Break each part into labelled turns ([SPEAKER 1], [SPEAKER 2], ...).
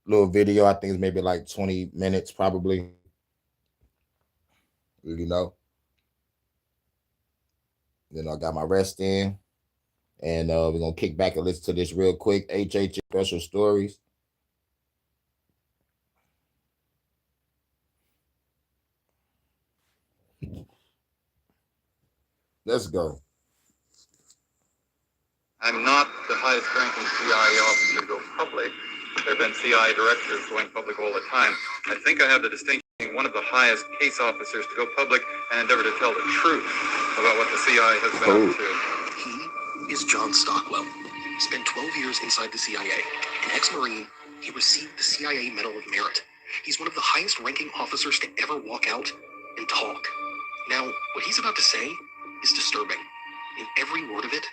[SPEAKER 1] little video. I think it's maybe like 20 minutes, probably. You know, then I got my rest in, and we're gonna kick back and listen to this real quick. HHN special stories. Let's go.
[SPEAKER 2] I'm not the highest ranking CIA officer to go public. There have been CIA directors going public all the time. I think I have the distinction of being one of the highest case officers to go public and endeavor to tell the truth about what the CIA has been up to.
[SPEAKER 3] He is John Stockwell. Spent 12 years inside the CIA. An ex-Marine, he received the CIA Medal of Merit. He's one of the highest ranking officers to ever walk out and talk. Now, what he's about to say is disturbing, and every word of it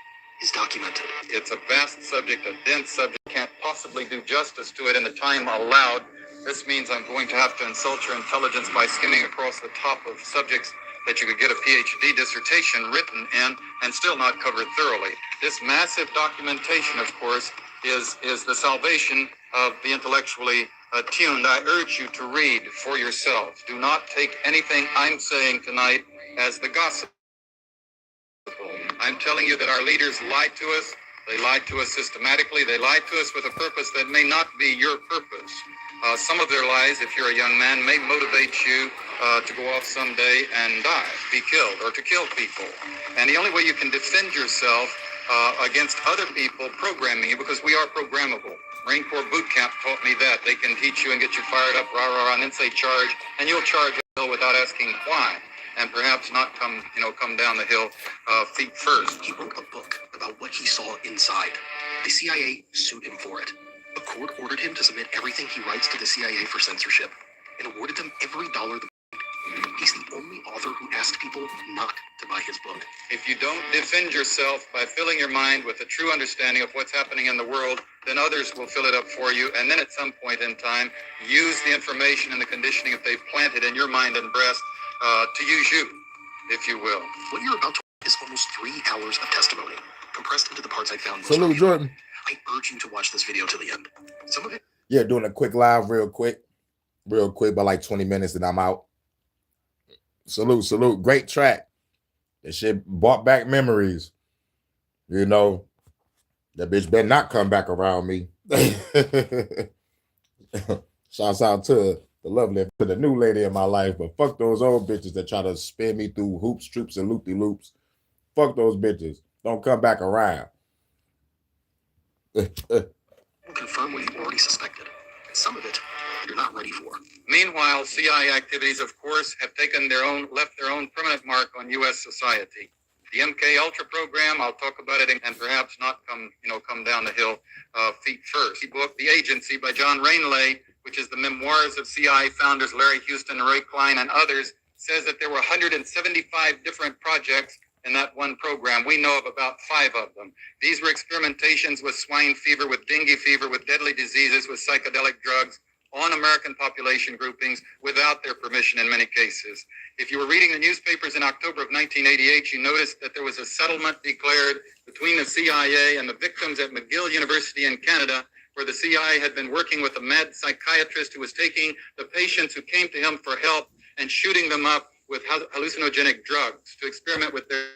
[SPEAKER 3] is documented.
[SPEAKER 2] It's a vast subject, a dense subject. Can't possibly do justice to it in the time allowed. This means I'm going to have to insult your intelligence by skimming across the top of subjects that you could get a PhD dissertation written in and still not cover thoroughly. This massive documentation, of course, is the salvation of the intellectually attuned. I urge you to read for yourselves. Do not take anything I'm saying tonight as the gospel. I'm telling you that our leaders lied to us. They lied to us systematically. They lied to us with a purpose that may not be your purpose. Some of their lies, if you're a young man, may motivate you to go off someday and die, be killed, or to kill people. And the only way you can defend yourself against other people programming you, because we are programmable. Marine Corps boot camp taught me that. They can teach you and get you fired up, rah, rah, rah, and then say charge, and you'll charge without asking why. And perhaps not come down the hill feet first.
[SPEAKER 3] He wrote a book about what he saw inside. The CIA sued him for it. A court ordered him to submit everything he writes to the CIA for censorship and awarded him every dollar. He's the only author who asked people not to buy his book.
[SPEAKER 2] If you don't defend yourself by filling your mind with a true understanding of what's happening in the world, then others will fill it up for you. And then at some point in time, use the information and the conditioning that they've planted in your mind and breast to use you, if you will.
[SPEAKER 3] What you're about to is almost 3 hours of testimony, compressed into the parts I found most
[SPEAKER 1] Salute, Jordan.
[SPEAKER 3] I urge you to watch this video to the end. Some of it...
[SPEAKER 1] Yeah, doing a quick live real quick, by like 20 minutes and I'm out. Salute. Great track. That shit brought back memories. You know, that bitch better not come back around me. Shouts out to the lovely, to the new lady in my life, but fuck those old bitches that try to spin me through hoops, troops, and loop-de-loops. Fuck those bitches. Don't come back around.
[SPEAKER 3] Confirm what you already suspected. Some of it you're not ready for.
[SPEAKER 2] Meanwhile, CIA activities, of course, have left their own permanent mark on U.S. society. The MK Ultra program, I'll talk about it and perhaps not come down the hill feet first. The book, The Agency by John Rainlay, which is the memoirs of CIA founders Larry Houston, Ray Klein, and others, says that there were 175 different projects in that one program. We know of about 5 of them. These were experimentations with swine fever, with dengue fever, with deadly diseases, with psychedelic drugs on American population groupings without their permission in many cases. If you were reading the newspapers in October of 1988, you noticed that there was a settlement declared between the CIA and the victims at McGill University in Canada, where the CIA had been working with a mad psychiatrist who was taking the patients who came to him for help and shooting them up with hallucinogenic drugs to experiment with their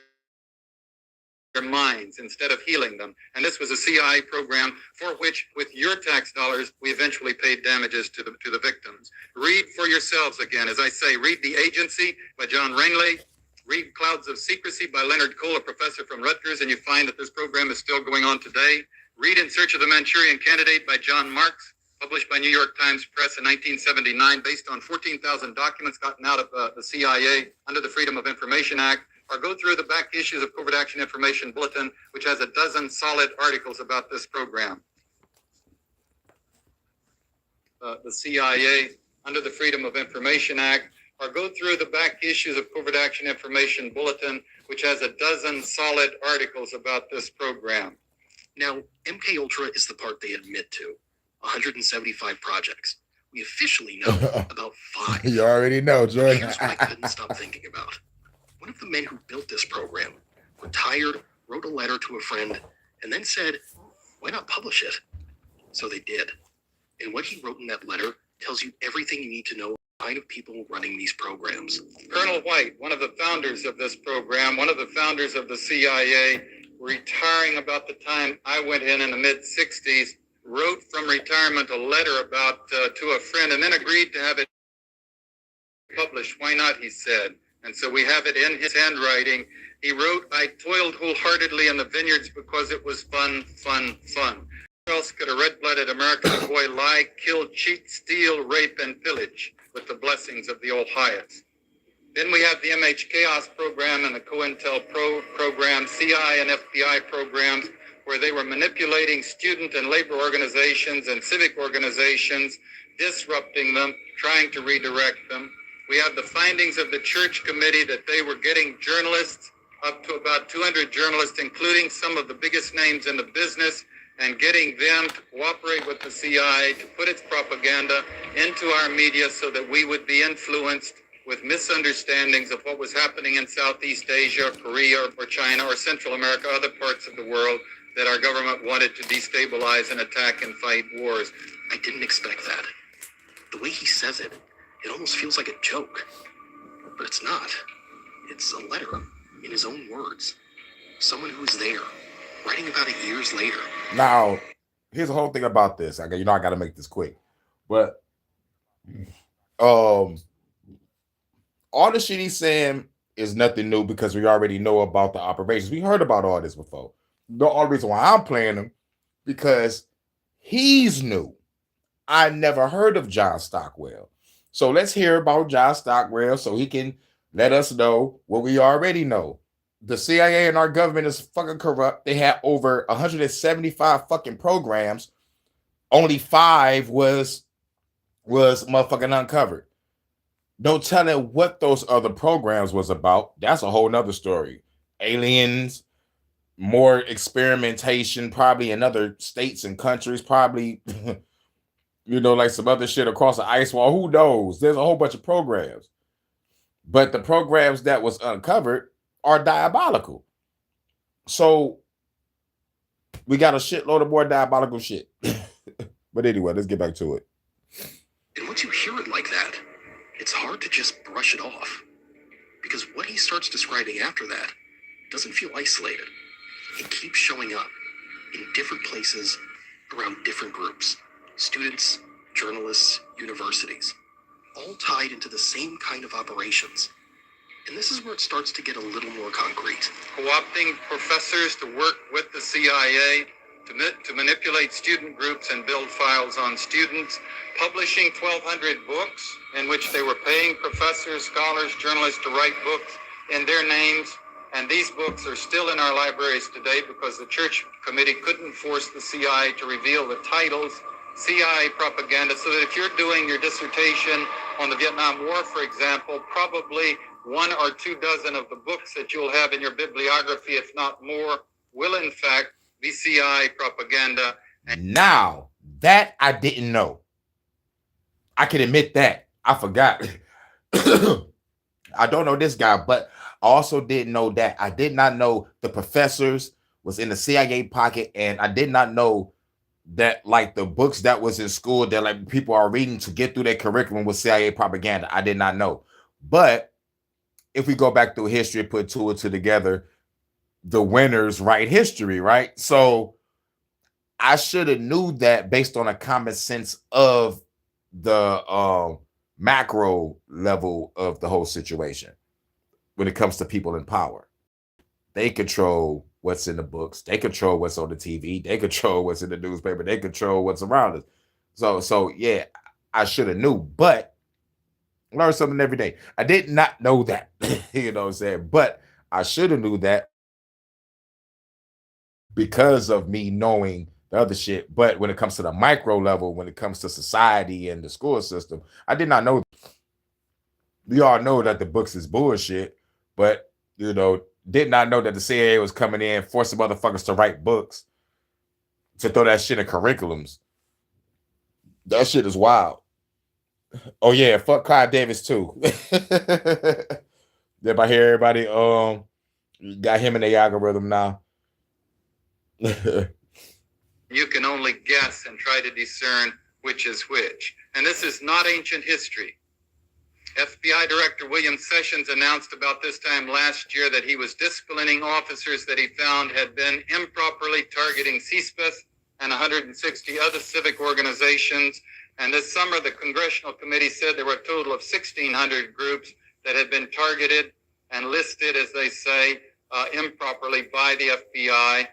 [SPEAKER 2] minds instead of healing them. And this was a CIA program for which, with your tax dollars, we eventually paid damages to the victims. Read for yourselves again. As I say, read The Agency by John Rainlay. Read Clouds of Secrecy by Leonard Cole, a professor from Rutgers, and you find that this program is still going on today. Read In Search of the Manchurian Candidate by John Marks, published by New York Times Press in 1979, based on 14,000 documents gotten out of the CIA under the Freedom of Information Act. Or go through the back issues of Covert Action Information Bulletin, which has 12 solid articles about this program. The CIA under the Freedom of Information Act. Or go through the back issues of Covert Action Information Bulletin, which has 12 solid articles about this program.
[SPEAKER 3] Now, MK Ultra is the part they admit to. 175 projects. We officially know about 5.
[SPEAKER 1] You already know, Jordan.
[SPEAKER 3] Here's what I couldn't stop thinking about. One of the men who built this program retired, wrote a letter to a friend, and then said, why not publish it? So they did. And what he wrote in that letter tells you everything you need to know about the kind of people running these programs.
[SPEAKER 2] Colonel White, one of the founders of this program, one of the founders of the CIA, retiring about the time I went in the mid-60s, wrote from retirement a letter about to a friend and then agreed to have it published. Why not, he said. And so we have it in his handwriting. He wrote, I toiled wholeheartedly in the vineyards because it was fun, fun, fun. How else could a red-blooded American boy lie, kill, cheat, steal, rape, and pillage with the blessings of the old Hyatts? Then we have the MH Chaos program and the COINTELPRO program, CI and FBI programs, where they were manipulating student and labor organizations and civic organizations, disrupting them, trying to redirect them. We have the findings of the church committee that they were getting journalists, up to about 200 journalists, including some of the biggest names in the business, and getting them to cooperate with the CIA to put its propaganda into our media so that we would be influenced with misunderstandings of what was happening in Southeast Asia, Korea, or China, or Central America, other parts of the world that our government wanted to destabilize and attack and fight wars.
[SPEAKER 3] I didn't expect that. The way he says it, it almost feels like a joke. But it's not. It's a letter, in his own words. Someone who was there, writing about it years later.
[SPEAKER 1] Now, here's the whole thing about this. I got to make this quick. But all the shit he's saying is nothing new because we already know about the operations. We heard about all this before. The only reason why I'm playing him because he's new. I never heard of John Stockwell. So let's hear about John Stockwell so he can let us know what we already know. The CIA and our government is fucking corrupt. They had over 175 fucking programs. Only 5 was motherfucking uncovered. No telling what those other programs was about. That's a whole nother story. Aliens, more experimentation, probably in other states and countries, probably, like some other shit across the ice wall. Who knows? There's a whole bunch of programs. But the programs that was uncovered are diabolical. So we got a shitload of more diabolical shit. But anyway, let's get back to it.
[SPEAKER 3] And once you hear it like that, it's hard to just brush it off. Because what he starts describing after that doesn't feel isolated. It keeps showing up in different places around different groups. Students, journalists, universities. All tied into the same kind of operations. And this is where it starts to get a little more concrete.
[SPEAKER 2] Co-opting professors to work with the CIA to manipulate student groups and build files on students, publishing 1,200 books in which they were paying professors, scholars, journalists to write books in their names. And these books are still in our libraries today because the church committee couldn't force the CIA to reveal the titles. CIA propaganda, so that if you're doing your dissertation on the Vietnam War, for example, probably 1 or 2 dozen of the books that you'll have in your bibliography, if not more, will in fact be CIA propaganda.
[SPEAKER 1] Now, that I didn't know. I can admit that. I forgot. I don't know this guy, but I also didn't know that. I did not know the professors was in the CIA pocket, and I did not know that like the books that was in school that like people are reading to get through their curriculum with CIA propaganda. I did not know. But if we go back through history, put 2 and 2 together, the winners write history, right? So I should have knew that based on a common sense of the macro level of the whole situation when it comes to people in power. They control what's in the books. They control what's on the TV. They control what's in the newspaper. They control what's around us. So yeah, I should have knew, but learn something every day. I did not know that, you know what I'm saying? But I should have knew that because of me knowing the other shit. But when it comes to the micro level, when it comes to society and the school system, I did not know. We all know that the books is bullshit, but did not know that the CIA was coming in, forcing motherfuckers to write books, to throw that shit in curriculums. That shit is wild. Oh yeah, fuck Clive Davis too. If I hear everybody got him in the algorithm now.
[SPEAKER 2] You can only guess and try to discern which is which. And this is not ancient history. FBI Director William Sessions announced about this time last year that he was disciplining officers that he found had been improperly targeting CSPIS and 160 other civic organizations. And this summer, the Congressional Committee said there were a total of 1,600 groups that had been targeted and listed, as they say, improperly by the FBI.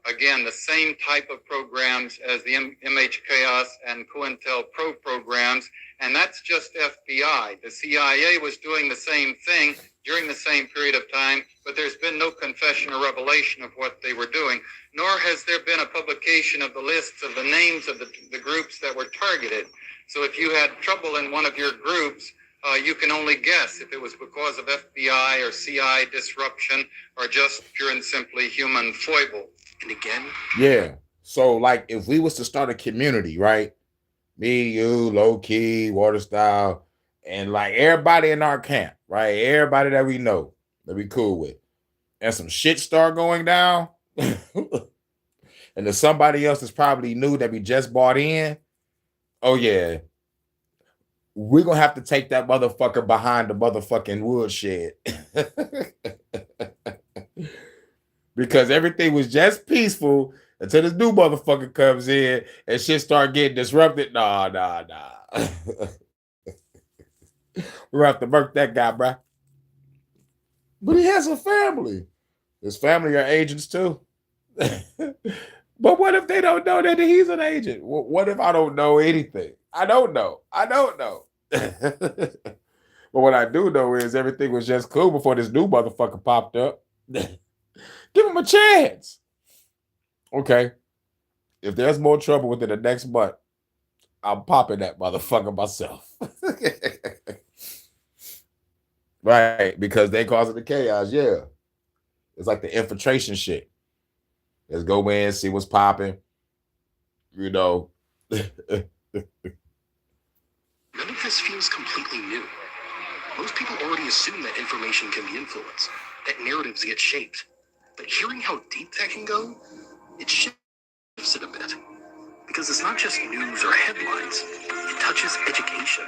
[SPEAKER 2] Again, the same type of programs as the MHKS and COINTELPRO programs, and that's just FBI. The CIA was doing the same thing during the same period of time, but there's been no confession or revelation of what they were doing, nor has there been a publication of the lists of the names of the groups that were targeted. So if you had trouble in one of your groups, you can only guess if it was because of FBI or CIA disruption or just pure and simply human foible.
[SPEAKER 3] And again,
[SPEAKER 1] yeah. So like if we was to start a community, right? Me, you, low key, water style, and like everybody in our camp, right? Everybody that we know, that we cool with, and some shit start going down, and then somebody else is probably new that we just bought in. Oh yeah, we're gonna have to take that motherfucker behind the motherfucking woodshed. Because everything was just peaceful until this new motherfucker comes in and shit start getting disrupted. Nah. We're gonna have to murk that guy, bro. But he has a family. His family are agents too. But what if they don't know that he's an agent? What if I don't know anything? I don't know. But what I do know is everything was just cool before this new motherfucker popped up. Give him a chance. Okay. If there's more trouble within the next month, I'm popping that motherfucker myself. Right, because they causing the chaos, yeah. It's like the infiltration shit. Let's go in, see what's popping. You know.
[SPEAKER 3] None of this feels completely new. Most people already assume that information can be influenced, that narratives get shaped. But hearing how deep that can go, it shifts it a bit. Because it's not just news or headlines. It touches education,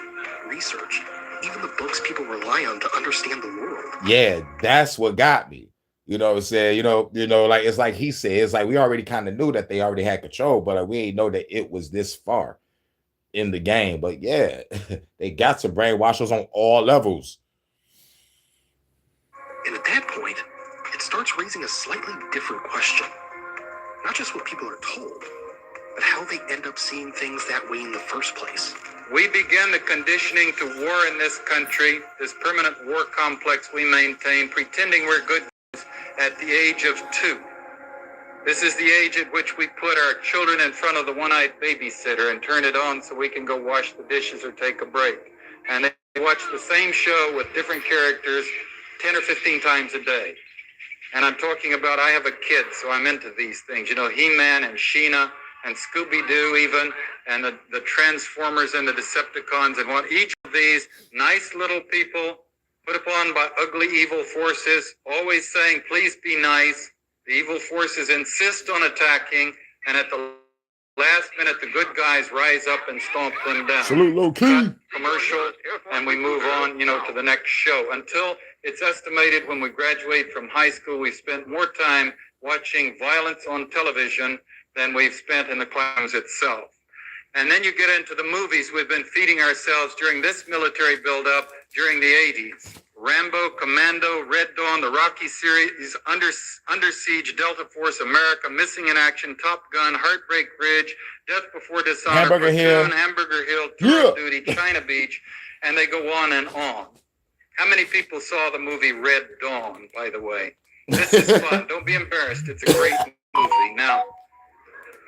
[SPEAKER 3] research, even the books people rely on to understand the world.
[SPEAKER 1] Yeah, that's what got me. You know what I'm saying? You know, like it's like he said, it's like we already kind of knew that they already had control, but we ain't know that it was this far in the game. But yeah, they got to brainwash us on all levels.
[SPEAKER 3] And at that point, it starts raising a slightly different question. Not just what people are told, but how they end up seeing things that way in the first place.
[SPEAKER 2] We began the conditioning to war in this country, this permanent war complex we maintain, pretending we're good at the age of 2. This is the age at which we put our children in front of the one-eyed babysitter and turn it on so we can go wash the dishes or take a break. And they watch the same show with different characters 10 or 15 times a day. And I'm talking about, I have a kid, so I'm into these things. You know, He-Man and Sheena and Scooby-Doo even, and the Transformers and the Decepticons, and what each of these nice little people put upon by ugly evil forces, always saying, please be nice. The evil forces insist on attacking, and at the last minute, the good guys rise up and stomp them down.
[SPEAKER 1] Salute low key.
[SPEAKER 2] Commercial, and we move on, to the next show. Until it's estimated when we graduate from high school, we spent more time watching violence on television than we've spent in the classrooms itself. And then you get into the movies we've been feeding ourselves during this military buildup during the 80s. Rambo, Commando, Red Dawn, the Rocky series, Under Siege, Delta Force, America, Missing in Action, Top Gun, Heartbreak Ridge, Death Before Dishonor,
[SPEAKER 1] Hamburger Hill,
[SPEAKER 2] Hamburger Hill, Tour of Duty, China Beach, and they go on and on. How many people saw the movie Red Dawn, by the way? This is fun. Don't be embarrassed. It's a great movie. Now,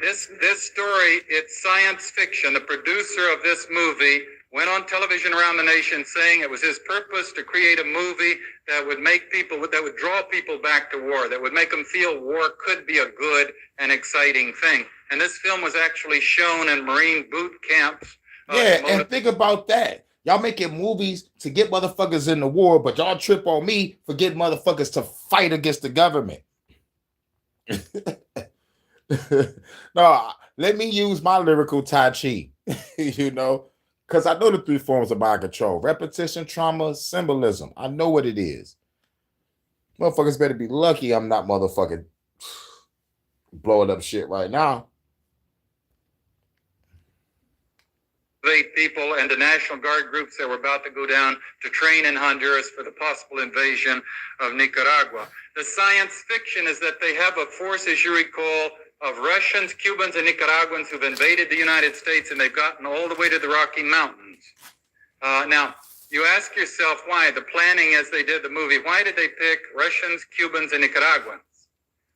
[SPEAKER 2] this story, it's science fiction. The producer of this movie went on television around the nation saying it was his purpose to create a movie that would that would draw people back to war, that would make them feel war could be a good and exciting thing. And this film was actually shown in Marine boot camps.
[SPEAKER 1] And think about that. Y'all making movies to get motherfuckers in the war, but y'all trip on me for getting motherfuckers to fight against the government. No, let me use my lyrical Tai Chi. You know, because I know the three forms of mind control: repetition, trauma, symbolism. I know what it is. Motherfuckers better be lucky I'm not motherfucking blowing up shit right now.
[SPEAKER 2] People and the National Guard groups that were about to go down to train in Honduras for the possible invasion of Nicaragua. The science fiction is that they have a force, as you recall, of Russians, Cubans, and Nicaraguans who've invaded the United States, and they've gotten all the way to the Rocky Mountains. Now, you ask yourself why, the planning as they did the movie, why did they pick Russians, Cubans, and Nicaraguans?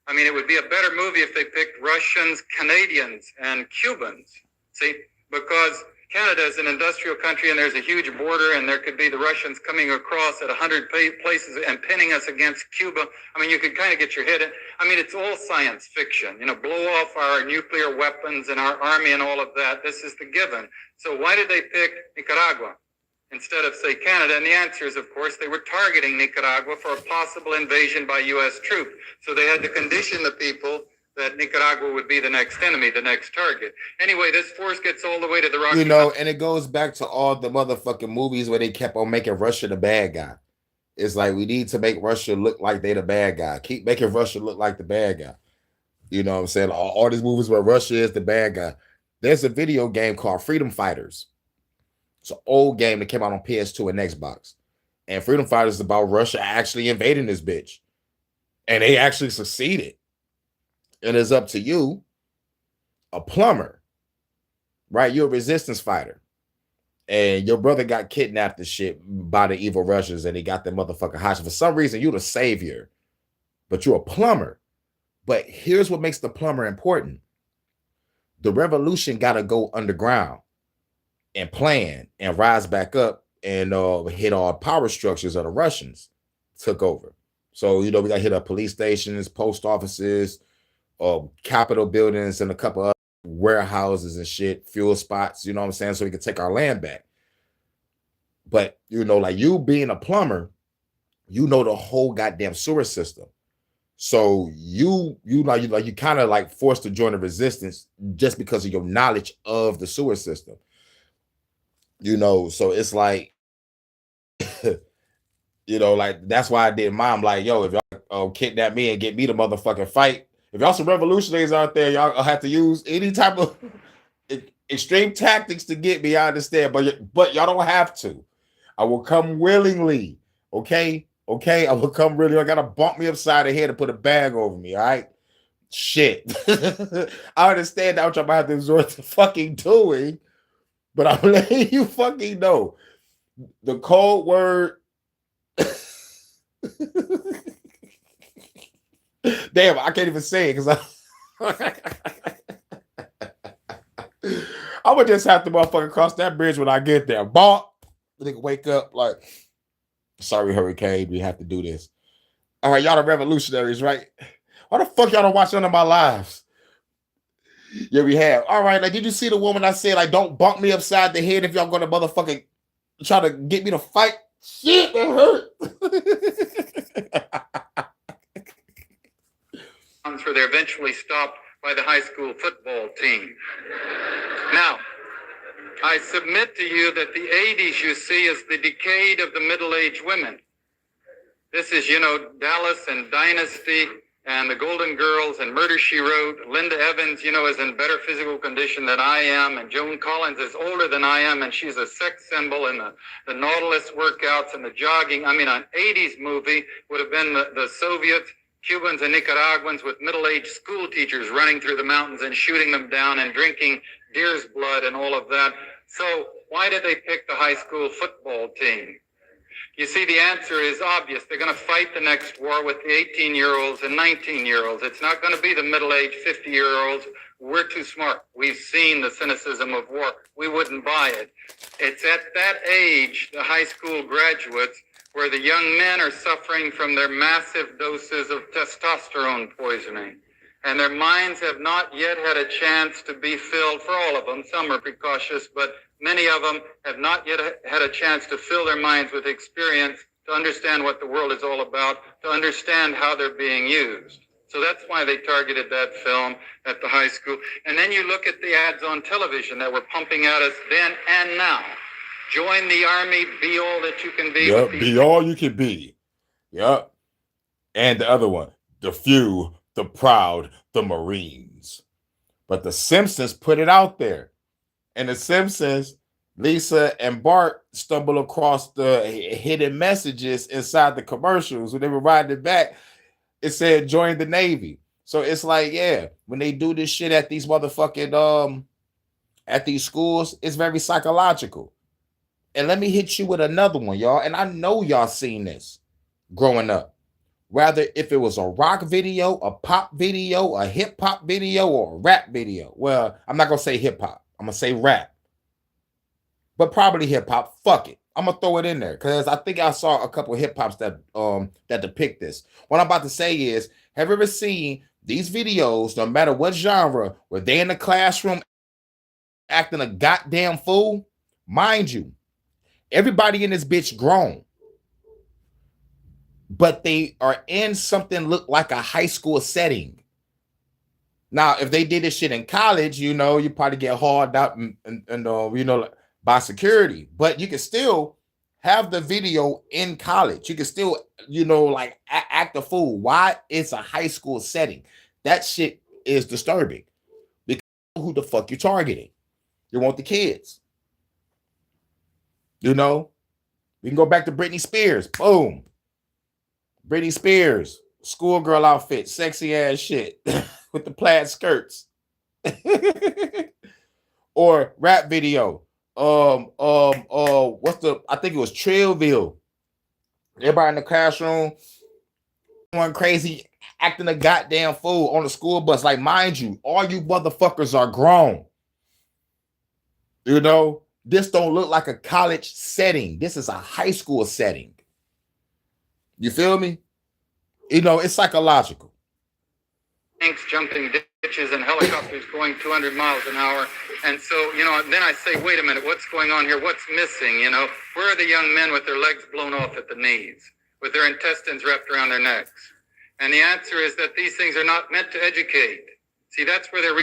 [SPEAKER 2] I mean, it would be a better movie if they picked Russians, Canadians, and Cubans. See, because Canada is an industrial country and there's a huge border, and there could be the Russians coming across at 100 places and pinning us against Cuba. I mean, you could kind of get your head in. I mean, it's all science fiction, you know, blow off our nuclear weapons and our army and all of that. This is the given. So why did they pick Nicaragua instead of, say, Canada? And the answer is, of course, they were targeting Nicaragua for a possible invasion by U.S. troops. So they had to condition the people that Nicaragua would be the next enemy, the next target. Anyway, this force gets all the way to the Rocky
[SPEAKER 1] Mountains. And it goes back to all the motherfucking movies where they kept on making Russia the bad guy. It's like, we need to make Russia look like they the bad guy. Keep making Russia look like the bad guy. You know what I'm saying? All these movies where Russia is the bad guy. There's a video game called Freedom Fighters. It's an old game that came out on PS2 and Xbox. And Freedom Fighters is about Russia actually invading this bitch. And they actually succeeded. And it's up to you, a plumber, right? You're a resistance fighter. And your brother got kidnapped and shit by the evil Russians, and he got the motherfucker hostage. For some reason, you're the savior, but you're a plumber. But here's what makes the plumber important. The revolution got to go underground and plan and rise back up and hit all power structures of the Russians took over. So, you know, we got to hit up police stations, post offices, Capitol buildings, and a couple of warehouses and shit, fuel spots, you know what I'm saying, so we can take our land back. But, you know, like, you being a plumber, you know the whole goddamn sewer system. So you kind of like forced to join the resistance just because of your knowledge of the sewer system. You know, so it's like, you know, like, that's why I did mine. I'm like, yo, if y'all kidnap me and get me to motherfucking fight, if y'all some revolutionaries out there, y'all have to use any type of extreme tactics to get me. I understand, but y'all don't have to. I will come willingly. Okay, I will come willingly. I gotta bump me upside the head and put a bag over me. All right, shit. I understand that, which I'm gonna have to resort to fucking doing, but I'm letting you fucking know the code word. Damn, I can't even say it because I would just have to motherfucking cross that bridge when I get there. Bonk. Nigga wake up like, sorry, Hurricane, we have to do this. All right, y'all the revolutionaries, right? Why the fuck y'all don't watch none of my lives? Yeah, we have. All right, like, did you see the woman I said, like, don't bump me upside the head if y'all gonna motherfucking try to get me to fight? Shit, that hurt.
[SPEAKER 2] Where they're eventually stopped by the high school football team. Now, I submit to you that the 80s, you see, is the decade of the middle-aged women. This is, you know, Dallas and Dynasty and the Golden Girls and Murder, She Wrote. Linda Evans, you know, is in better physical condition than I am, and Joan Collins is older than I am, and she's a sex symbol in the Nautilus workouts and the jogging. I mean, an 80s movie would have been the Soviets, Cubans, and Nicaraguans with middle-aged school teachers running through the mountains and shooting them down and drinking deer's blood and all of that. So why did they pick the high school football team? You see, the answer is obvious. They're going to fight the next war with the 18-year-olds and 19-year-olds. It's not going to be the middle-aged 50-year-olds. We're too smart. We've seen the cynicism of war. We wouldn't buy it. It's at that age, the high school graduates, where the young men are suffering from their massive doses of testosterone poisoning. And their minds have not yet had a chance to be filled, for all of them. Some are precautious, but many of them have not yet had a chance to fill their minds with experience, to understand what the world is all about, to understand how they're being used. So that's why they targeted that film at the high school. And then you look at the ads on television that were pumping at us then and now. Join the Army, be all that you can be.
[SPEAKER 1] Yep, be all you can be. Yep. And the other one, the few, the proud, the Marines. But the Simpsons put it out there. And the Simpsons, Lisa and Bart stumble across the hidden messages inside the commercials. When they were riding it back, it said join the Navy. So it's like, yeah, when they do this shit at these motherfucking at these schools, it's very psychological. And let me hit you with another one, y'all. And I know y'all seen this growing up. Rather if it was a rock video, a pop video, a hip hop video, or a rap video. Well, I'm not gonna say hip hop. I'm gonna say rap. But probably hip hop. Fuck it. I'm gonna throw it in there because I think I saw a couple of hip hops that depict this. What I'm about to say is, have you ever seen these videos, no matter what genre, where they in the classroom acting a goddamn fool? Mind you, everybody in this bitch grown. But they are in something look like a high school setting. Now, if they did this shit in college, you probably get hauled out and by security. But you can still have the video in college. You can still, act a fool. Why? It's a high school setting. That shit is disturbing. Because who the fuck you targeting? You want the kids. We can go back to Britney Spears. Boom. Britney Spears, schoolgirl outfit, sexy ass shit with the plaid skirts. Or rap video. I think it was Trillville. Everybody in the classroom going crazy, acting a goddamn fool on the school bus. Like, mind you, all you motherfuckers are grown. This don't look like a college setting. This is a high school setting. You feel me? It's psychological.
[SPEAKER 2] Tanks jumping ditches and helicopters going 200 miles an hour. And so, then I say, wait a minute, what's going on here? What's missing? Where are the young men with their legs blown off at the knees, with their intestines wrapped around their necks? And the answer is that these things are not meant to educate. See, that's where they're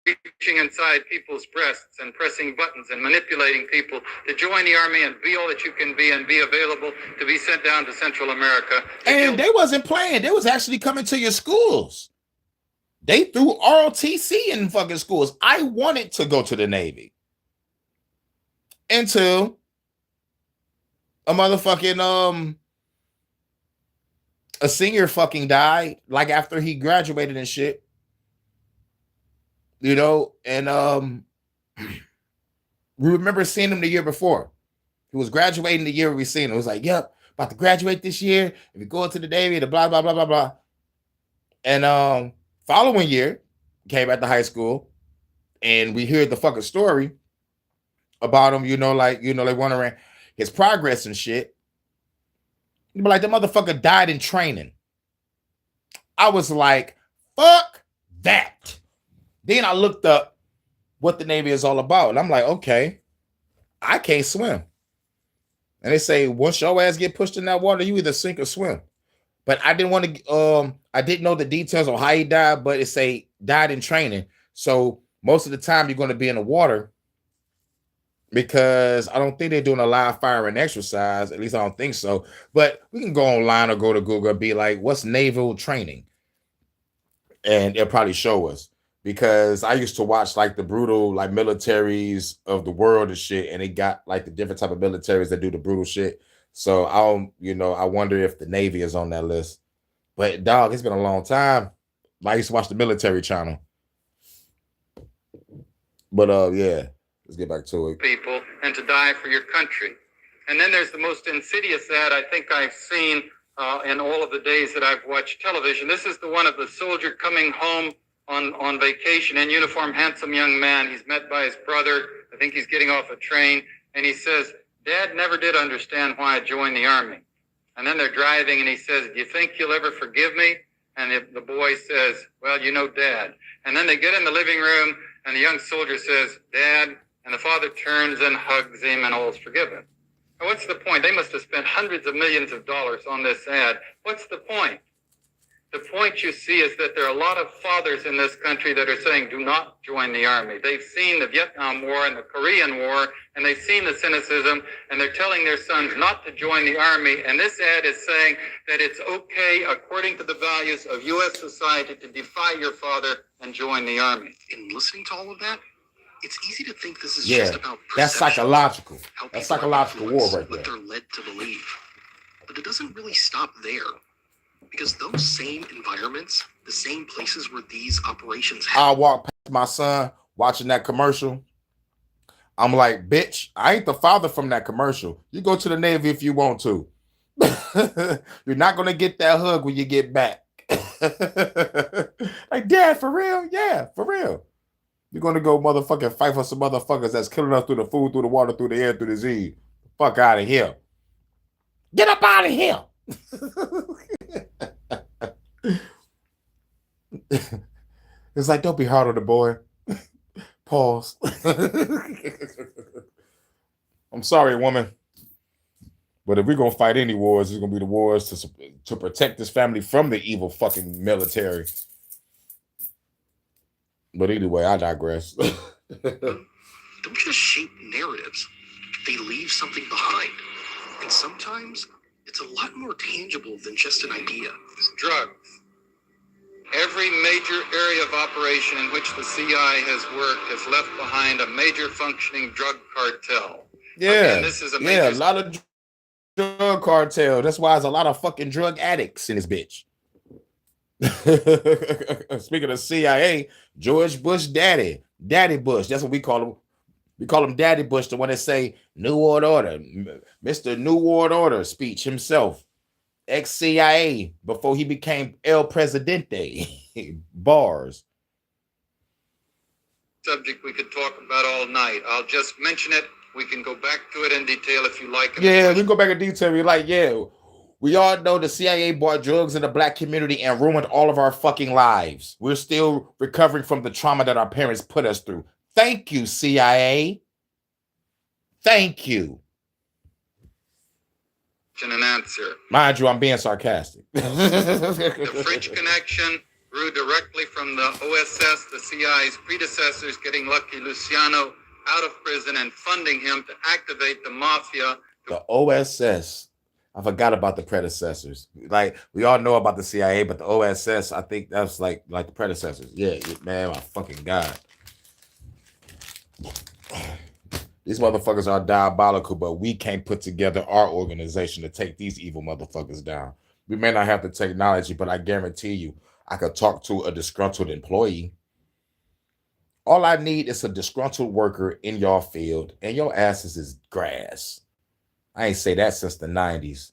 [SPEAKER 2] reaching inside people's breasts and pressing buttons and manipulating people to join the Army and be all that you can be and be available to be sent down to Central America.
[SPEAKER 1] And they wasn't playing. They was actually coming to your schools. They threw ROTC in fucking schools. I wanted to go to the Navy until a motherfucking a senior fucking died, like after he graduated and shit. And we remember seeing him the year before. He was graduating the year we seen him. It was like, yep, about to graduate this year. If you go into the Navy, the blah, blah, blah, blah, blah. And following year, came back to high school, and we heard the fucking story about him, they wondering his progress and shit. You'd be like, the motherfucker died in training. I was like, fuck that. Then I looked up what the Navy is all about. And I'm like, okay, I can't swim. And they say, once your ass get pushed in that water, you either sink or swim. But I didn't want to, I didn't know the details on how he died, but it say died in training. So most of the time you're going to be in the water because I don't think they're doing a live firing exercise. At least I don't think so. But we can go online or go to Google and be like, what's naval training? And it'll probably show us. Because I used to watch like the brutal like militaries of the world and shit, and they got like the different type of militaries that do the brutal shit. So I wonder if the Navy is on that list. But dog, it's been a long time. I used to watch the military channel. But yeah, let's get back to it.
[SPEAKER 2] People and to die for your country. And then there's the most insidious ad I think I've seen in all of the days that I've watched television. This is the one of the soldier coming home on vacation in uniform, handsome young man. He's met by his brother. I think he's getting off a train. And he says, Dad never did understand why I joined the Army. And then they're driving and he says, do you think you'll ever forgive me? And the boy says, well, Dad. And then they get in the living room and the young soldier says, Dad. And the father turns and hugs him and all's forgiven. Now, what's the point? They must have spent hundreds of millions of dollars on this ad. What's the point? The point you see is that there are a lot of fathers in this country that are saying, do not join the army. They've seen the Vietnam War and the Korean War, and they've seen the cynicism, and they're telling their sons not to join the army. And this ad is saying that it's okay, according to the values of U.S. society, to defy your father and join the army.
[SPEAKER 3] In listening to all of that, it's easy to think this is
[SPEAKER 1] Yeah,
[SPEAKER 3] just about
[SPEAKER 1] that's
[SPEAKER 3] perception,
[SPEAKER 1] psychological.
[SPEAKER 3] how
[SPEAKER 1] That's
[SPEAKER 3] people are
[SPEAKER 1] psychological war
[SPEAKER 3] influenced,
[SPEAKER 1] right
[SPEAKER 3] what
[SPEAKER 1] there.
[SPEAKER 3] they're led to believe. But it doesn't really stop there. Because those same environments, the same places where these operations
[SPEAKER 1] I
[SPEAKER 3] happen.
[SPEAKER 1] walk past my son watching that commercial. I'm like, bitch, I ain't the father from that commercial. You go to the Navy if you want to. You're not going to get that hug when you get back. Like, Dad, for real? Yeah, for real. You're going to go motherfucking fight for some motherfuckers that's killing us through the food, through the water, through the air, through the sea. Fuck out of here. Get up out of here. It's like, don't be hard on the boy. Pause. I'm sorry, woman. But if we're going to fight any wars, it's going to be the wars to protect this family from the evil fucking military. But anyway, I digress.
[SPEAKER 3] Don't just shape narratives. They leave something behind. And sometimes it's a lot more tangible than just an idea.
[SPEAKER 2] Drugs. Every major area of operation in which the CIA has worked has left behind a major functioning drug cartel.
[SPEAKER 1] Yeah,
[SPEAKER 2] Again, this is a
[SPEAKER 1] a lot of drug cartel. That's why there's a lot of fucking drug addicts in this bitch. Speaking of CIA, George Bush Daddy Bush. That's what we call him. We call him Daddy Bush, the one that say New World Order, Mr. New World Order speech himself. Ex-CIA before he became El Presidente. Bars.
[SPEAKER 2] Subject we could talk about all night. I'll just mention it. We can go back to it in detail if you like.
[SPEAKER 1] Yeah, we can go back in detail. We're like, yeah, we all know the CIA bought drugs in the black community and ruined all of our fucking lives. We're still recovering from the trauma that our parents put us through. Thank you, CIA. Thank you.
[SPEAKER 2] An answer.
[SPEAKER 1] Mind you, I'm being sarcastic.
[SPEAKER 2] The French connection grew directly from the OSS, the CIA's predecessors, getting Lucky Luciano out of prison and funding him to activate the mafia.
[SPEAKER 1] The OSS. I forgot about the predecessors. Like, we all know about the CIA, but the OSS, I think that's like the predecessors. Yeah, man, my fucking God. These motherfuckers are diabolical, but we can't put together our organization to take these evil motherfuckers down. We may not have the technology, but I guarantee you, I could talk to a disgruntled employee. All I need is a disgruntled worker in your field, and your asses is grass. I ain't say that since the 90s.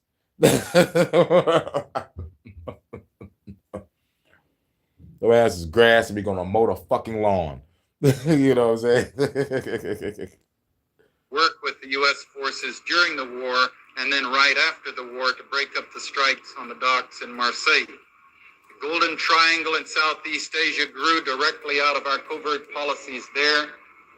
[SPEAKER 1] Your ass is grass, and we're gonna mow the fucking lawn. You know what I'm saying?
[SPEAKER 2] Work with the U.S. forces during the war and then right after the war to break up the strikes on the docks in Marseille. The Golden Triangle in Southeast Asia grew directly out of our covert policies there.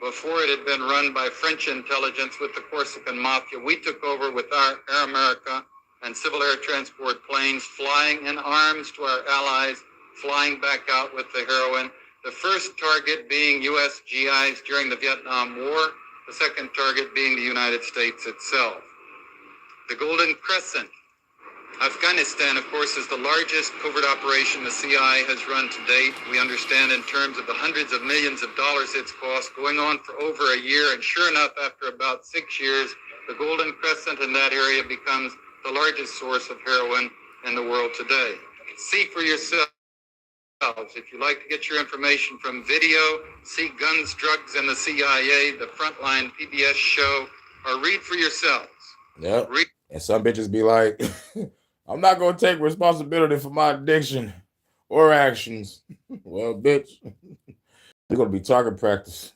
[SPEAKER 2] Before it had been run by French intelligence with the Corsican Mafia, we took over with our Air America and civil air transport planes flying in arms to our allies, flying back out with the heroin. The first target being U.S. GIs during the Vietnam War, the second target being the United States itself. The Golden Crescent. Afghanistan, of course, is the largest covert operation the CIA has run to date. We understand in terms of the hundreds of millions of dollars it's cost, going on for over a year. And sure enough, after about 6 years, the Golden Crescent in that area becomes the largest source of heroin in the world today. See for yourself. If you like to get your information from video, see Guns, Drugs, and the CIA, the Frontline PBS show, or read for yourselves.
[SPEAKER 1] Yep. And some bitches be like, I'm not going to take responsibility for my addiction or actions. Well, bitch, you're going to be target practice.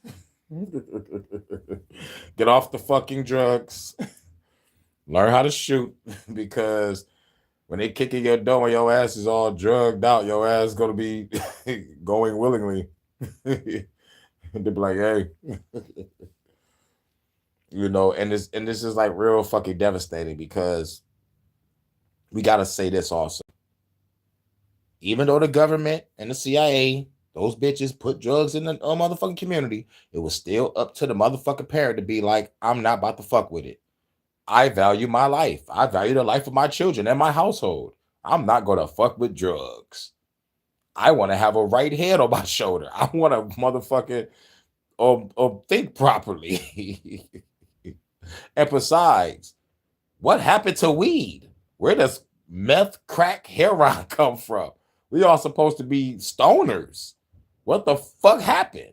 [SPEAKER 1] Get off the fucking drugs. Learn how to shoot, because when they kick in your door and your ass is all drugged out, your ass is going to be going willingly. They be like, hey. You know, and this is like real fucking devastating, because we got to say this also. Even though the government and the CIA, those bitches put drugs in the motherfucking community, it was still up to the motherfucking parent to be like, I'm not about to fuck with it. I value my life. I value the life of my children and my household. I'm not going to fuck with drugs. I want to have a right head on my shoulder. I want to motherfucking think properly. And besides, what happened to weed? Where does meth, crack, heroin come from? We all supposed to be stoners. What the fuck happened?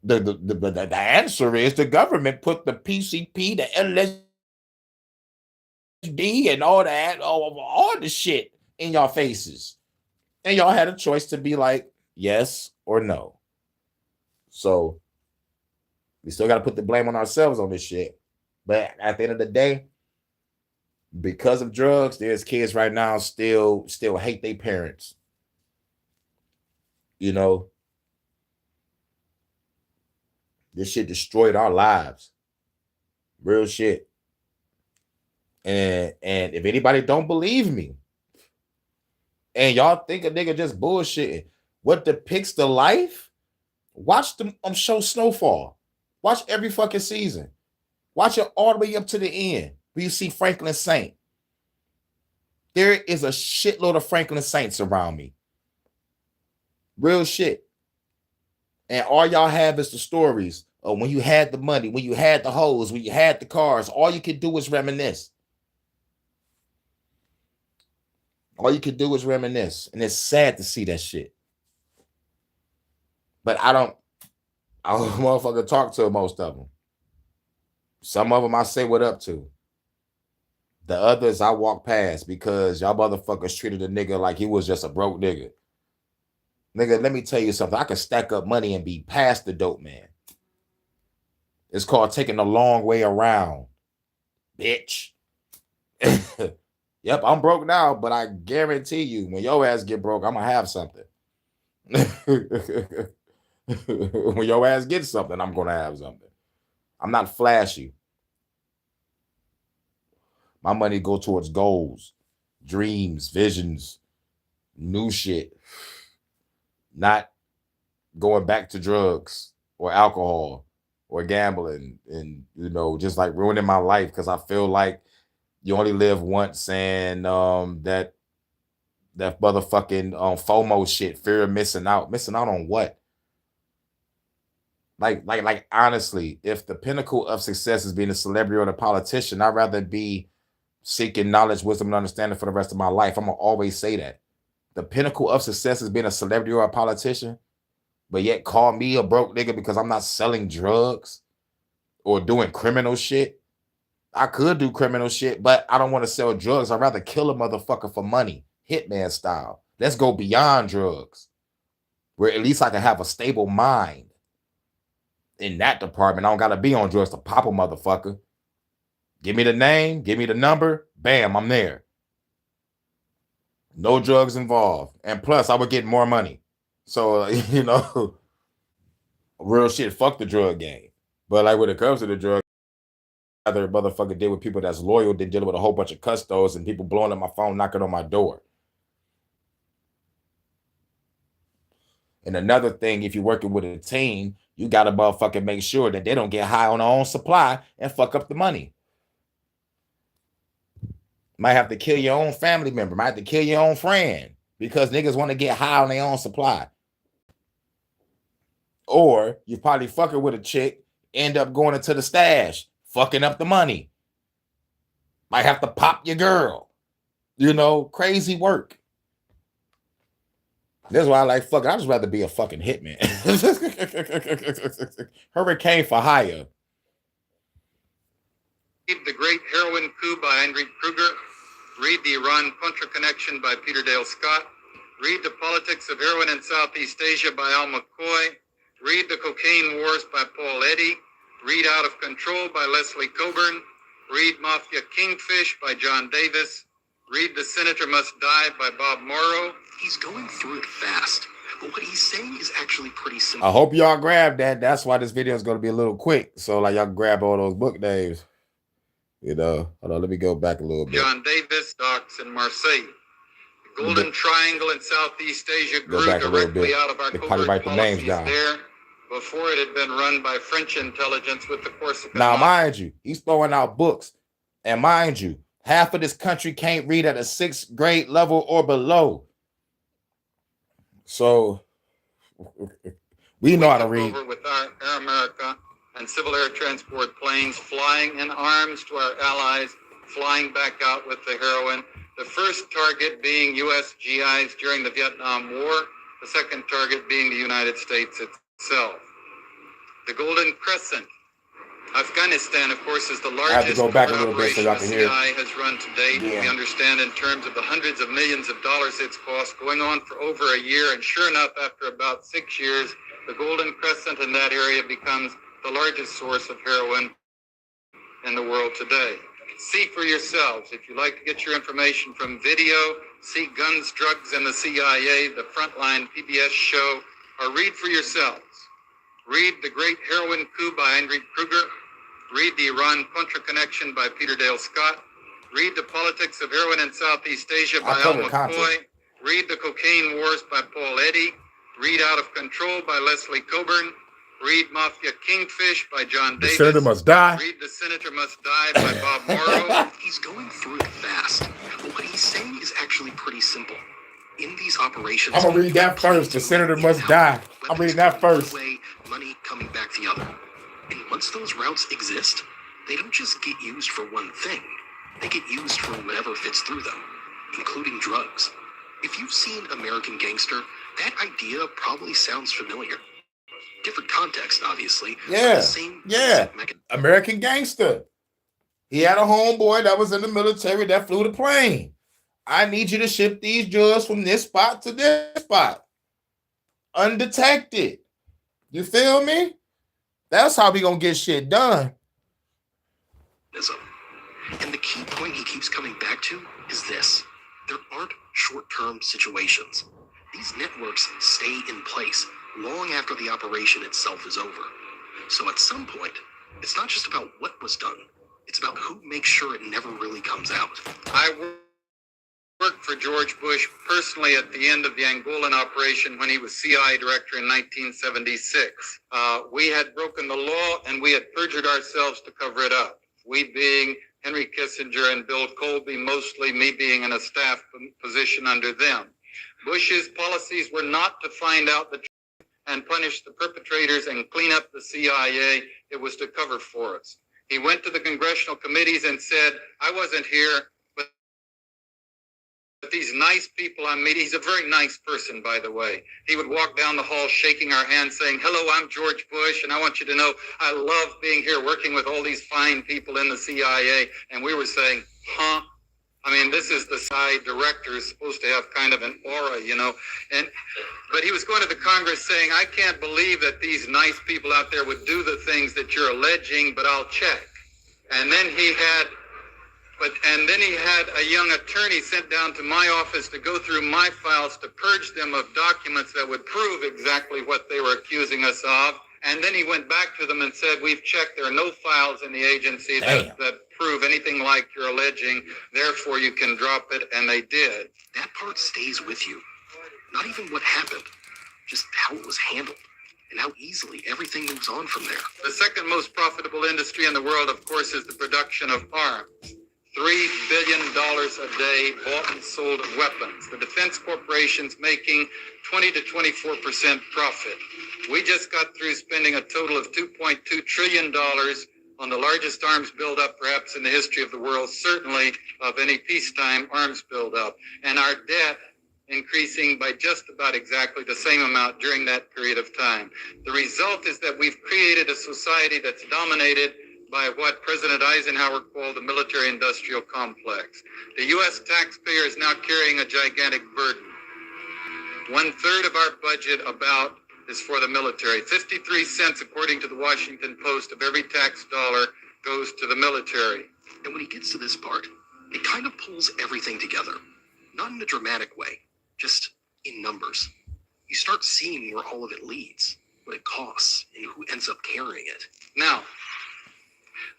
[SPEAKER 1] The answer is the government put the PCP, the LSD, and all that, all the shit in y'all faces. And y'all had a choice to be like, yes or no. So we still got to put the blame on ourselves on this shit. But at the end of the day, because of drugs, there's kids right now still hate their parents. You know, this shit destroyed our lives. Real shit. And if anybody don't believe me, and y'all think a nigga just bullshitting, what depicts the life? Watch the show Snowfall. Watch every fucking season. Watch it all the way up to the end where you see Franklin Saint. There is a shitload of Franklin Saints around me. Real shit. And all y'all have is the stories of when you had the money, when you had the hoes, when you had the cars. All you could do was reminisce. All you could do is reminisce. And it's sad to see that shit. But I don't motherfucker talk to most of them. Some of them I say what up to. The others I walk past because y'all motherfuckers treated a nigga like he was just a broke nigga. Nigga, let me tell you something. I can stack up money and be past the dope man. It's called taking the long way around, bitch. Yep, I'm broke now, but I guarantee you, when your ass get broke, I'm gonna have something. When your ass gets something, I'm gonna have something. I'm not flashy. My money go towards goals, dreams, visions, new shit. Not going back to drugs or alcohol or gambling and just like ruining my life because I feel like you only live once and that motherfucking FOMO shit, fear of missing out. Missing out on what? Like honestly, if the pinnacle of success is being a celebrity or a politician, I'd rather be seeking knowledge, wisdom, and understanding for the rest of my life. I'm gonna always say that. The pinnacle of success is being a celebrity or a politician, but yet call me a broke nigga because I'm not selling drugs or doing criminal shit. I could do criminal shit, but I don't want to sell drugs. I'd rather kill a motherfucker for money, hitman style. Let's go beyond drugs, where at least I can have a stable mind. In that department, I don't gotta be on drugs to pop a motherfucker. Give me the name, give me the number, bam, I'm there. No drugs involved. And plus, I would get more money. So, real shit, fuck the drug game. But like when it comes to the drug, I'd rather motherfucker deal with people that's loyal than dealing with a whole bunch of custos and people blowing up my phone, knocking on my door. And another thing, if you're working with a team, you gotta motherfucking make sure that they don't get high on their own supply and fuck up the money. Might have to kill your own family member, might have to kill your own friend because niggas want to get high on their own supply. Or you probably fucking with a chick, end up going into the stash, fucking up the money. Might have to pop your girl. Crazy work. That's why I like fuck. I just rather be a fucking hitman. Hurricane for hire.
[SPEAKER 2] Read The Great Heroin Coup by Henry Kruger. Read The Iran-Contra Connection by Peter Dale Scott. Read The Politics of Heroin in Southeast Asia by Al McCoy. Read The Cocaine Wars by Paul Eddy. Read Out of Control by Leslie Coburn. Read Mafia Kingfish by John Davis. Read The Senator Must Die by Bob Morrow.
[SPEAKER 3] He's going through it fast, but what he's saying is actually pretty simple.
[SPEAKER 1] I hope y'all grab that. That's why this video is going to be a little quick. So like y'all grab all those book names. Hold on, let me go back a little bit.
[SPEAKER 2] John Davis, Docks in Marseille. Golden Triangle in Southeast Asia
[SPEAKER 1] Go
[SPEAKER 2] grew
[SPEAKER 1] back a little
[SPEAKER 2] directly
[SPEAKER 1] bit.
[SPEAKER 2] out of our
[SPEAKER 1] They probably
[SPEAKER 2] covert
[SPEAKER 1] write the names
[SPEAKER 2] policies
[SPEAKER 1] down.
[SPEAKER 2] there before it had been run by French intelligence with the Corsican
[SPEAKER 1] Now,
[SPEAKER 2] Mafia.
[SPEAKER 1] mind you, he's throwing out books. And mind you, half of this country can't read at a 6th grade level or below. So we know how to
[SPEAKER 2] took
[SPEAKER 1] read.
[SPEAKER 2] over with our Air America and civil air transport planes flying in arms to our allies, flying back out with the heroin. The first target being U.S. GIs during the Vietnam War, the second target being the United States itself. The Golden Crescent. Afghanistan, of course, is the largest
[SPEAKER 1] I have to go back a little bit so
[SPEAKER 2] operation
[SPEAKER 1] y'all
[SPEAKER 2] the
[SPEAKER 1] can hear.
[SPEAKER 2] CIA has run to date.
[SPEAKER 1] Yeah.
[SPEAKER 2] We understand in terms of the hundreds of millions of dollars it's cost, going on for over a year. And sure enough, after about 6 years, the Golden Crescent in that area becomes the largest source of heroin in the world today. See for yourselves. If you like to get your information from video, see Guns, Drugs, and the CIA, the Frontline PBS show, or read for yourselves. Read The Great Heroin Coup by Henry Kruger. Read The Iran-Contra Connection by Peter Dale Scott. Read The Politics of Heroin in Southeast Asia by Al McCoy. Read The Cocaine Wars by Paul Eddy. Read Out of Control by Leslie Coburn. Read Mafia Kingfish by John Davis.
[SPEAKER 1] The Senator Must Die.
[SPEAKER 2] Read The Senator Must Die by Bob Morrow.
[SPEAKER 3] He's going through it fast, but what he's saying is actually pretty simple. In these operations,
[SPEAKER 1] I'm going to read that first. The Senator Must Die. I'm reading that first.
[SPEAKER 3] Way, money coming back the other. And once those routes exist, they don't just get used for one thing. They get used for whatever fits through them, including drugs. If you've seen American Gangster, that idea probably sounds familiar. Different context, obviously.
[SPEAKER 1] Yeah,
[SPEAKER 3] The same
[SPEAKER 1] American Gangster. He had a homeboy that was in the military that flew the plane. I need you to ship these drugs from this spot to this spot. Undetected. You feel me? That's how we gonna get shit done.
[SPEAKER 3] And the key point he keeps coming back to is this. There aren't short-term situations. These networks stay in place long after the operation itself is over. So at some point, it's not just about what was done. It's about who makes sure it never really comes out.
[SPEAKER 2] I worked for George Bush personally at the end of the Angolan operation when he was CIA director in 1976. We had broken the law and we had perjured ourselves to cover it up. We being Henry Kissinger and Bill Colby, mostly me being in a staff position under them. Bush's policies were not to find out the truth and punish the perpetrators and clean up the CIA. It was to cover for us. He went to the congressional committees and said, I wasn't here, but these nice people I'm meeting, he's a very nice person, by the way. He would walk down the hall shaking our hands saying, hello, I'm George Bush, and I want you to know I love being here working with all these fine people in the CIA. And we were saying, huh? I mean, this is the CIA director is supposed to have kind of an aura, you know. But he was going to the Congress saying, I can't believe that these nice people out there would do the things that you're alleging, but I'll check. And then he had a young attorney sent down to my office to go through my files to purge them of documents that would prove exactly what they were accusing us of. And then he went back to them and said, we've checked. There are no files in the agency that prove anything like you're alleging. Therefore, you can drop it. And they did.
[SPEAKER 3] That part stays with you. Not even what happened, just how it was handled and how easily everything moves on from there.
[SPEAKER 2] The second most profitable industry in the world, of course, is the production of arms. $3 billion a day bought and sold of weapons. The defense corporations making 20 to 24% profit. We just got through spending a total of $2.2 trillion on the largest arms buildup perhaps in the history of the world, certainly of any peacetime arms buildup. And our debt increasing by just about exactly the same amount during that period of time. The result is that we've created a society that's dominated by what President Eisenhower called the military-industrial complex. The U.S. taxpayer is now carrying a gigantic burden. 1/3 of our budget is for the military. 53 cents, according to the Washington Post, of every tax dollar goes to the military.
[SPEAKER 3] And when he gets to this part, it kind of pulls everything together. Not in a dramatic way, just in numbers. You start seeing where all of it leads, what it costs, and who ends up carrying it.
[SPEAKER 2] Now,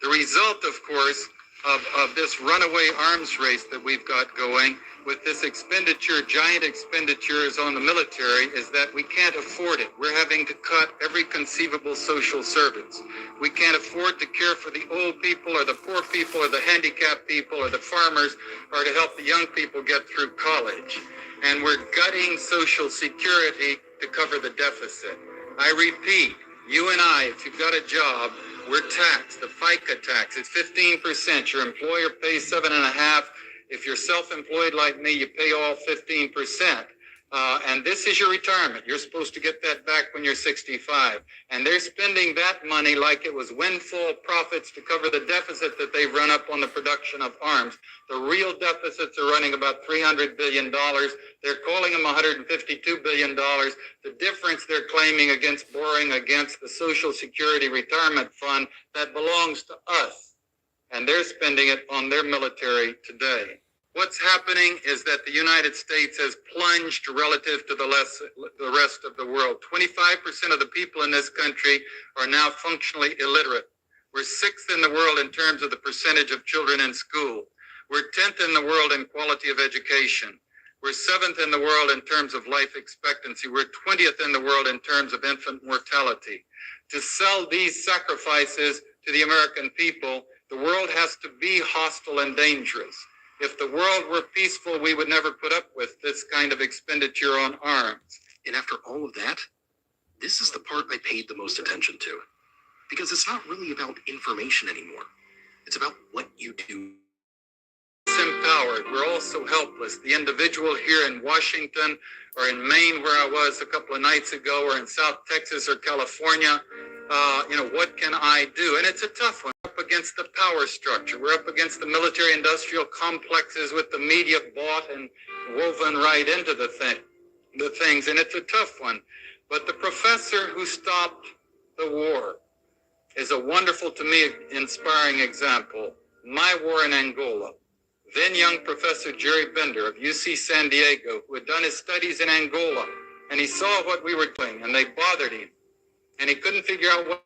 [SPEAKER 2] the result, of course, of this runaway arms race that we've got going with this expenditure, giant expenditures on the military, is that we can't afford it. We're having to cut every conceivable social service. We can't afford to care for the old people or the poor people or the handicapped people or the farmers or to help the young people get through college. And we're gutting Social Security to cover the deficit. I repeat, you and I, if you've got a job, we're taxed. The FICA tax is 15%. Your employer pays 7.5%. If you're self-employed like me, you pay all 15%. And this is your retirement. You're supposed to get that back when you're 65. And they're spending that money like it was windfall profits to cover the deficit that they've run up on the production of arms. The real deficits are running about $300 billion. They're calling them $152 billion. The difference they're claiming against borrowing against the Social Security Retirement Fund that belongs to us. And they're spending it on their military today. What's happening is that the United States has plunged relative to the rest of the world. 25% of the people in this country are now functionally illiterate. We're 6th in the world in terms of the percentage of children in school. We're 10th in the world in quality of education. We're 7th in the world in terms of life expectancy. We're 20th in the world in terms of infant mortality. To sell these sacrifices to the American people, the world has to be hostile and dangerous. If the world were peaceful, we would never put up with this kind of expenditure on arms.
[SPEAKER 3] And after all of that, this is the part I paid the most attention to. Because it's not really about information anymore. It's about what you do.
[SPEAKER 2] Empowered. We're also helpless. The individual here in Washington or in Maine, where I was a couple of nights ago, or in South Texas or California, what can I do? And it's a tough one. We're up against the power structure. We're up against the military-industrial complexes with the media bought and woven right into the things. And it's a tough one. But the professor who stopped the war is a wonderful, to me, inspiring example. My war in Angola. Then young Professor Jerry Bender of UC San Diego, who had done his studies in Angola, and he saw what we were doing, and they bothered him. And he couldn't figure out what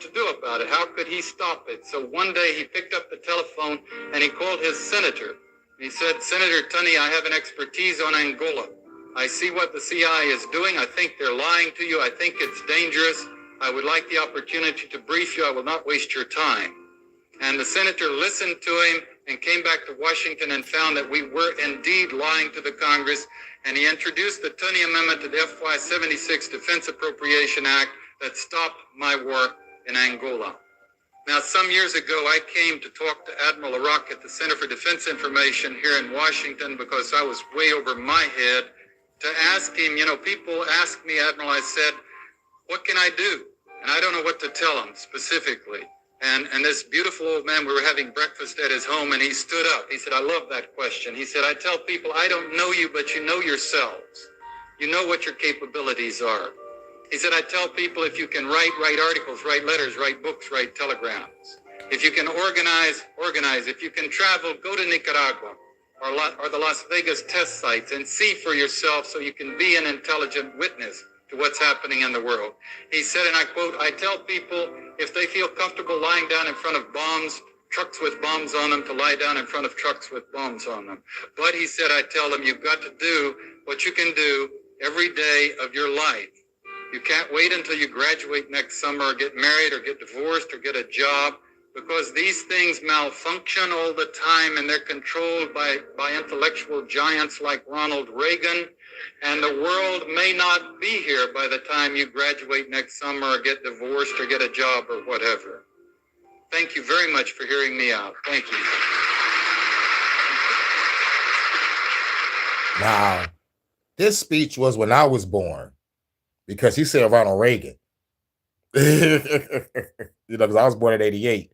[SPEAKER 2] to do about it. How could he stop it? So one day he picked up the telephone and he called his senator. He said, Senator Tunney, I have an expertise on Angola. I see what the CIA is doing. I think they're lying to you. I think it's dangerous. I would like the opportunity to brief you. I will not waste your time. And the senator listened to him and came back to Washington and found that we were indeed lying to the Congress. And he introduced the Tunney Amendment to the FY 76 Defense Appropriation Act that stopped my war in Angola. Now, some years ago, I came to talk to Admiral Arak at the Center for Defense Information here in Washington because I was way over my head to ask him, people ask me, Admiral, I said, what can I do? And I don't know what to tell them specifically. And this beautiful old man, we were having breakfast at his home, and he stood up. He said, I love that question. He said, I tell people, I don't know you, but you know yourselves. You know what your capabilities are. He said, I tell people if you can write articles, write letters, write books, write telegrams. If you can organize. If you can travel, go to Nicaragua or the Las Vegas test sites and see for yourself so you can be an intelligent witness to what's happening in the world. He said, and I quote, I tell people if they feel comfortable lying down in front of bombs, trucks with bombs on them, to lie down in front of trucks with bombs on them. But he said, I tell them you've got to do what you can do every day of your life. You can't wait until you graduate next summer or get married or get divorced or get a job, because these things malfunction all the time, and they're controlled by intellectual giants like Ronald Reagan. And the world may not be here by the time you graduate next summer or get divorced or get a job or whatever. Thank you very much for hearing me out. Thank you.
[SPEAKER 1] Wow. This speech was when I was born, because he said Ronald Reagan. Because I was born in 88.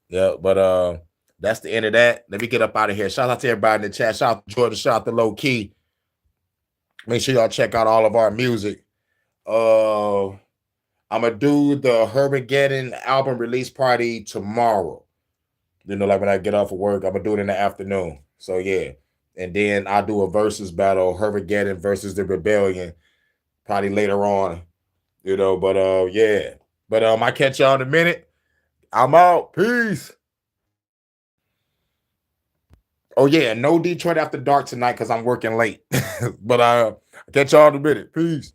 [SPEAKER 1] Yeah, but that's the end of that. Let me get up out of here. Shout out to everybody in the chat. Shout out to Jordan. Shout out to Low Key. Make sure y'all check out all of our music. I'm gonna do the Hermageddon album release party tomorrow. Like when I get off of work, I'm gonna do it in the afternoon. So yeah. And then I'll do a versus battle, Hermageddon versus the Rebellion, probably later on. But yeah. But I catch y'all in a minute. I'm out. Peace. Oh yeah, no Detroit after dark tonight because I'm working late. But catch y'all in a minute. Peace.